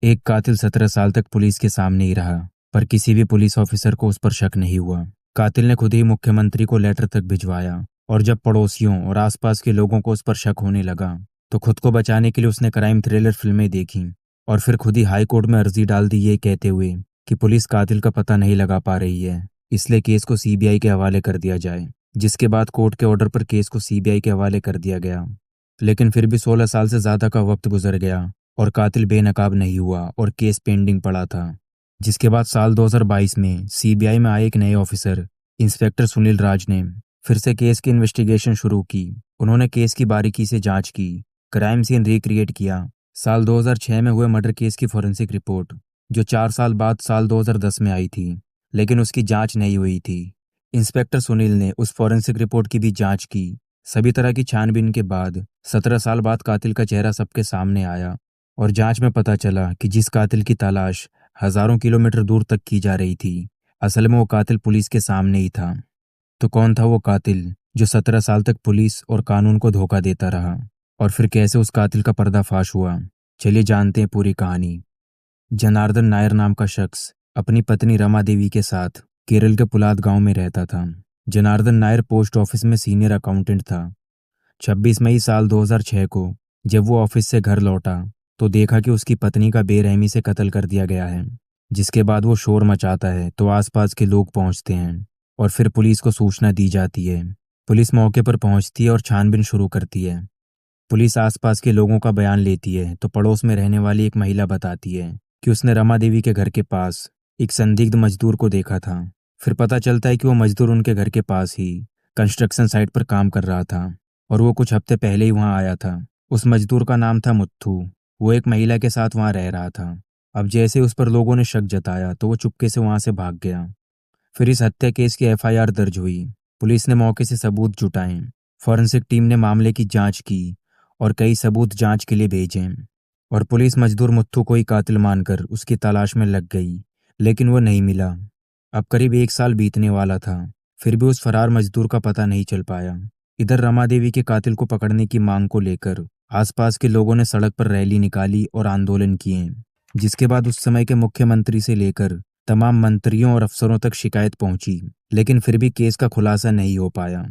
एक कातिल 17 साल तक पुलिस के सामने ही रहा, पर किसी भी पुलिस ऑफिसर को उस पर शक नहीं हुआ। कातिल ने खुद ही मुख्यमंत्री को लेटर तक भिजवाया, और जब पड़ोसियों और आसपास के लोगों को उस पर शक होने लगा, तो खुद को बचाने के लिए उसने क्राइम थ्रिलर फिल्में देखी और फिर खुद ही हाई कोर्ट में अर्जी डाल दी, ये कहते हुए कि पुलिस कातिल का पता नहीं लगा पा रही है, इसलिए केस को सीबीआई के हवाले कर दिया जाए। जिसके बाद कोर्ट के ऑर्डर पर केस को सीबीआई के हवाले कर दिया गया। लेकिन फिर भी 16 साल से ज़्यादा का वक्त गुजर गया और कातिल बेनकाब नहीं हुआ और केस पेंडिंग पड़ा था। जिसके बाद साल 2022 में सीबीआई में आए एक नए ऑफिसर इंस्पेक्टर सुनील राज ने फिर से केस की इन्वेस्टिगेशन शुरू की। उन्होंने केस की बारीकी से जांच की, क्राइम सीन रिक्रिएट किया। साल 2006 में हुए मर्डर केस की फॉरेंसिक रिपोर्ट, जो 4 साल बाद साल 2010 में आई थी, लेकिन उसकी जांच नहीं हुई थी। इंस्पेक्टर सुनील ने उस फॉरेंसिक रिपोर्ट की भी जांच की। सभी तरह की छानबीन के बाद 17 साल बाद कातिल का चेहरा सबके सामने आया और जांच में पता चला कि जिस कातिल की तलाश हजारों किलोमीटर दूर तक की जा रही थी, असल में वो कातिल पुलिस के सामने ही था। तो कौन था वो कातिल जो 17 साल तक पुलिस और कानून को धोखा देता रहा, और फिर कैसे उस कातिल का पर्दाफाश हुआ? चलिए जानते हैं पूरी कहानी। जनार्दन नायर नाम का शख्स अपनी पत्नी रमा देवी के साथ केरल के पुलाद गांव में रहता था। जनार्दन नायर पोस्ट ऑफिस में सीनियर अकाउंटेंट था। 26 मई साल 2006 को जब वो ऑफिस से घर लौटा तो देखा कि उसकी पत्नी का बेरहमी से कत्ल कर दिया गया है। जिसके बाद वो शोर मचाता है तो आसपास के लोग पहुंचते हैं और फिर पुलिस को सूचना दी जाती है। पुलिस मौके पर पहुंचती है और छानबीन शुरू करती है। पुलिस आसपास के लोगों का बयान लेती है तो पड़ोस में रहने वाली एक महिला बताती है कि उसने रमा देवी के घर के पास एक संदिग्ध मजदूर को देखा था। फिर पता चलता है कि वो मजदूर उनके घर के पास ही कंस्ट्रक्शन साइट पर काम कर रहा था और वो कुछ हफ्ते पहले ही वहां आया था। उस मजदूर का नाम था मुत्थू। वो एक महिला के साथ वहां रह रहा था। अब जैसे उस पर लोगों ने शक जताया तो वो चुपके से वहां से भाग गया। फिर इस हत्या केस की एफआईआर दर्ज हुई। पुलिस ने मौके से सबूत जुटाए, फॉरेंसिक टीम ने मामले की जांच की और कई सबूत जांच के लिए भेजे, और पुलिस मजदूर मुत्थू को ही कातिल मानकर उसकी तलाश में लग गई। लेकिन वो नहीं मिला। अब करीब 1 साल बीतने वाला था, फिर भी उस फरार मजदूर का पता नहीं चल पाया। इधर रमा देवी के कातिल को पकड़ने की मांग को लेकर आसपास के लोगों ने सड़क पर रैली निकाली और आंदोलन किए। जिसके बाद उस समय के मुख्यमंत्री से लेकर तमाम मंत्रियों और अफसरों तक शिकायत पहुंची, लेकिन फिर भी केस का खुलासा नहीं हो पाया।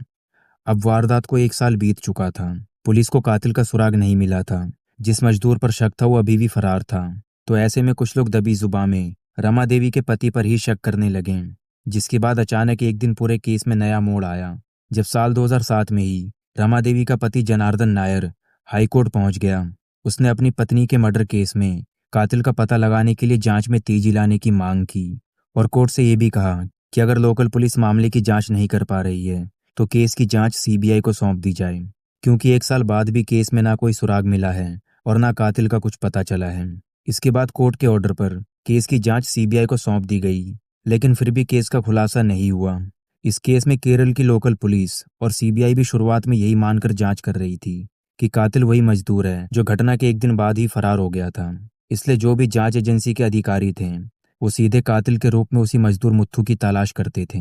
अब वारदात को 1 साल बीत चुका था। पुलिस को कातिल का सुराग नहीं मिला था। जिस मजदूर पर शक था वो अभी भी फरार था। तो ऐसे में कुछ लोग दबी जुबान में रमा देवी के पति पर ही शक करने लगे। जिसके बाद अचानक एक दिन पूरे केस में नया मोड़ आया, जब साल 2007 में ही रमा देवी का पति जनार्दन नायर हाईकोर्ट पहुंच गया। उसने अपनी पत्नी के मर्डर केस में कातिल का पता लगाने के लिए जांच में तेजी लाने की मांग की और कोर्ट से ये भी कहा कि अगर लोकल पुलिस मामले की जांच नहीं कर पा रही है तो केस की जांच सीबीआई को सौंप दी जाए, क्योंकि 1 साल बाद भी केस में ना कोई सुराग मिला है और ना कातिल का कुछ पता चला है। इसके बाद कोर्ट के ऑर्डर पर केस की जांच सीबीआई को सौंप दी गई, लेकिन फिर भी केस का खुलासा नहीं हुआ। इस केस में केरल की लोकल पुलिस और सीबीआई भी शुरुआत में यही मानकर जांच कर रही थी कि कातिल वही मजदूर है जो घटना के एक दिन बाद ही फरार हो गया था। इसलिए जो भी जांच एजेंसी के अधिकारी थे वो सीधे कातिल के रूप में उसी मजदूर मुत्थू की तलाश करते थे,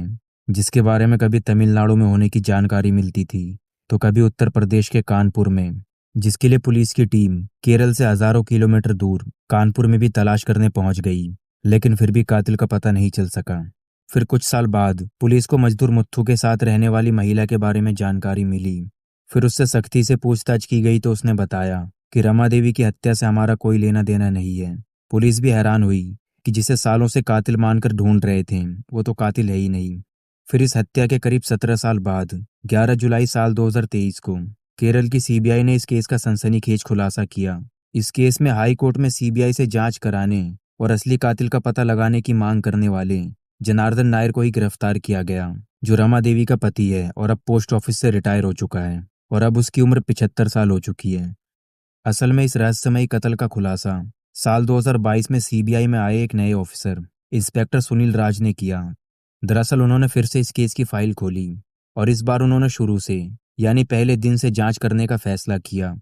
जिसके बारे में कभी तमिलनाडु में होने की जानकारी मिलती थी तो कभी उत्तर प्रदेश के कानपुर में, जिसके लिए पुलिस की टीम केरल से हजारों किलोमीटर दूर कानपुर में भी तलाश करने पहुंच गई, लेकिन फिर भी कातिल का पता नहीं चल सका। फिर कुछ साल बाद पुलिस को मजदूर मुत्थू के साथ रहने वाली महिला के बारे में जानकारी मिली। फिर उससे सख्ती से पूछताछ की गई तो उसने बताया कि रमा देवी की हत्या से हमारा कोई लेना देना नहीं है। पुलिस भी हैरान हुई कि जिसे सालों से कातिल मानकर ढूंढ रहे थे वो तो कातिल है ही नहीं। फिर इस हत्या के करीब 17 साल बाद 11 जुलाई साल 2023 को केरल की सीबीआई ने इस केस का सनसनीखेज खुलासा किया। इस केस में हाई कोर्ट में सीबीआई से जांच कराने और असली कातिल का पता लगाने की मांग करने वाले जनार्दन नायर को ही गिरफ्तार किया गया, जो रमा देवी का पति है और अब पोस्ट ऑफिस से रिटायर हो चुका है और अब उसकी उम्र 75 साल हो चुकी है। असल में इस रहस्यमयी कत्ल का खुलासा साल 2022 में सीबीआई में आए एक नए ऑफिसर इंस्पेक्टर सुनील राज ने किया। दरअसल उन्होंने फिर से इस केस की फाइल खोली और इस बार उन्होंने शुरू से यानी पहले दिन से जांच करने का फैसला किया।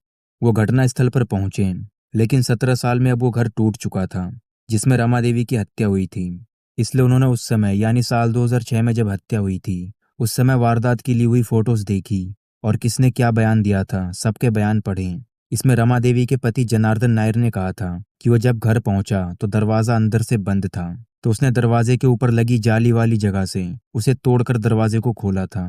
वो घटना स्थल पर पहुंचे, लेकिन 17 साल में अब वो घर टूट चुका था जिसमें रमा देवी की हत्या हुई थी। इसलिए उन्होंने उस समय यानी साल 2006 में जब हत्या हुई थी उस समय वारदात की ली हुई फोटोज देखी और किसने क्या बयान दिया था सबके बयान पढ़े। इसमें रमा देवी के पति जनार्दन नायर ने कहा था कि वो जब घर पहुंचा तो दरवाजा अंदर से बंद था, तो उसने दरवाजे के ऊपर लगी जाली वाली जगह से उसे तोड़कर दरवाजे को खोला था।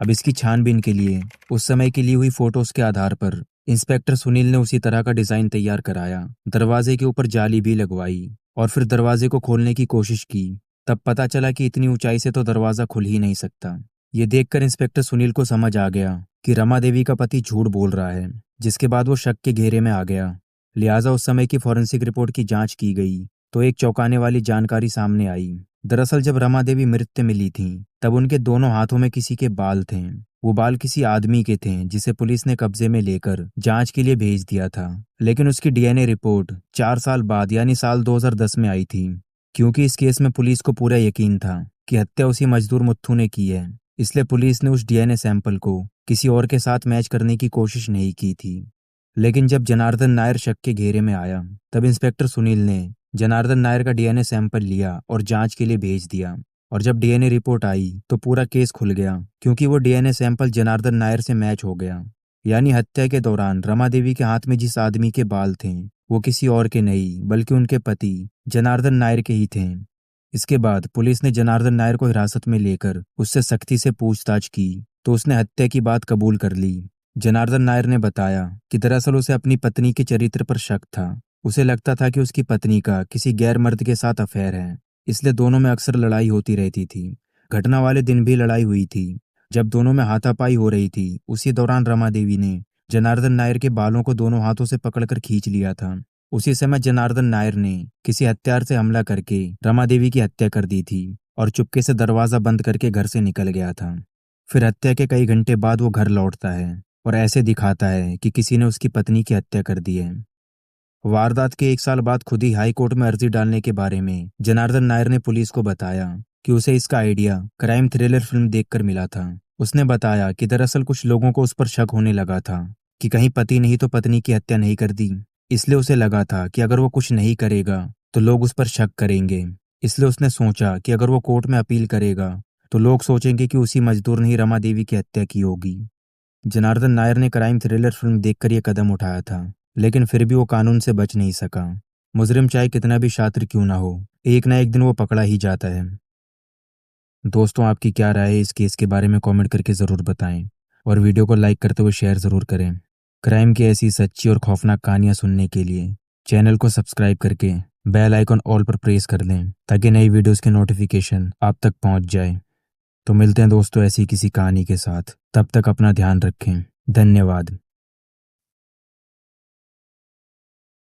अब इसकी छानबीन के लिए उस समय की ली हुई फोटोज के आधार पर इंस्पेक्टर सुनील ने उसी तरह का डिजाइन तैयार कराया, दरवाजे के ऊपर जाली भी लगवाई और फिर दरवाजे को खोलने की कोशिश की। तब पता चला कि इतनी ऊंचाई से तो दरवाजा खुल ही नहीं सकता। ये देखकर इंस्पेक्टर सुनील को समझ आ गया कि रमा देवी का पति झूठ बोल रहा है, जिसके बाद वो शक के घेरे में आ गया। लिहाजा उस समय की फॉरेंसिक रिपोर्ट की जांच की गई तो एक चौंकाने वाली जानकारी सामने आई। दरअसल जब रमा देवी मृत मिली थी तब उनके दोनों हाथों में किसी के बाल थे। वो बाल किसी आदमी के थे जिसे पुलिस ने कब्जे में लेकर जांच के लिए भेज दिया था, लेकिन उसकी डीएनए रिपोर्ट 4 साल बाद यानी साल 2010 में आई थी। क्योंकि इस केस में पुलिस को पूरा यकीन था कि हत्या उसी मजदूर मुत्थू ने की है, इसलिए पुलिस ने उस डीएनए सैंपल को किसी और के साथ मैच करने की कोशिश नहीं की थी। लेकिन जब जनार्दन नायर शक के घेरे में आया तब इंस्पेक्टर सुनील ने जनार्दन नायर का डीएनए सैंपल लिया और जांच के लिए भेज दिया। और जब डीएनए रिपोर्ट आई तो पूरा केस खुल गया, क्योंकि वो डीएनए सैंपल जनार्दन नायर से मैच हो गया। यानी हत्या के दौरान रमा देवी के हाथ में जिस आदमी के बाल थे वो किसी और के नहीं बल्कि उनके पति जनार्दन नायर के ही थे। इसके बाद पुलिस ने जनार्दन नायर को हिरासत में लेकर उससे सख्ती से पूछताछ की तो उसने हत्या की बात कबूल कर ली। जनार्दन नायर ने बताया कि दरअसल उसे अपनी पत्नी के चरित्र पर शक था। उसे लगता था कि उसकी पत्नी का किसी गैर मर्द के साथ अफेयर है, इसलिए दोनों में अक्सर लड़ाई होती रहती थी। घटना वाले दिन भी लड़ाई हुई थी। जब दोनों में हाथापाई हो रही थी उसी दौरान रमा देवी ने जनार्दन नायर के बालों को दोनों हाथों से पकड़कर खींच लिया था। उसी समय जनार्दन नायर ने किसी हत्यार से हमला करके रमा देवी की हत्या कर दी थी और चुपके से दरवाजा बंद करके घर से निकल गया था। फिर हत्या के कई घंटे बाद वो घर लौटता है और ऐसे दिखाता है कि किसी ने उसकी पत्नी की हत्या कर दी है। वारदात के 1 साल बाद खुद ही हाई कोर्ट में अर्जी डालने के बारे में जनार्दन नायर ने पुलिस को बताया कि उसे इसका आइडिया क्राइम थ्रिलर फिल्म देखकर मिला था। उसने बताया कि दरअसल कुछ लोगों को उस पर शक होने लगा था कि कहीं पति नहीं तो पत्नी की हत्या नहीं कर दी, इसलिए उसे लगा था कि अगर वो कुछ नहीं करेगा तो लोग उस पर शक करेंगे। इसलिए उसने सोचा कि अगर वो कोर्ट में अपील करेगा तो लोग सोचेंगे कि उसी मजदूर ने ही रमा देवी की हत्या की होगी। जनार्दन नायर ने क्राइम थ्रिलर फिल्म देखकर यह कदम उठाया था, लेकिन फिर भी वो कानून से बच नहीं सका। मुजरिम चाहे कितना भी शातिर क्यों ना हो, एक ना एक दिन वो पकड़ा ही जाता है। दोस्तों, आपकी क्या राय है इस केस के बारे में कमेंट करके ज़रूर बताएं और वीडियो को लाइक करते हुए शेयर ज़रूर करें। क्राइम की ऐसी सच्ची और खौफनाक कहानियां सुनने के लिए चैनल को सब्सक्राइब करके बेल आइकन ऑल पर प्रेस कर दें ताकि नई वीडियोस के नोटिफिकेशन आप तक पहुंच जाए। तो मिलते हैं दोस्तों ऐसी किसी कहानी के साथ, तब तक अपना ध्यान रखें। धन्यवाद।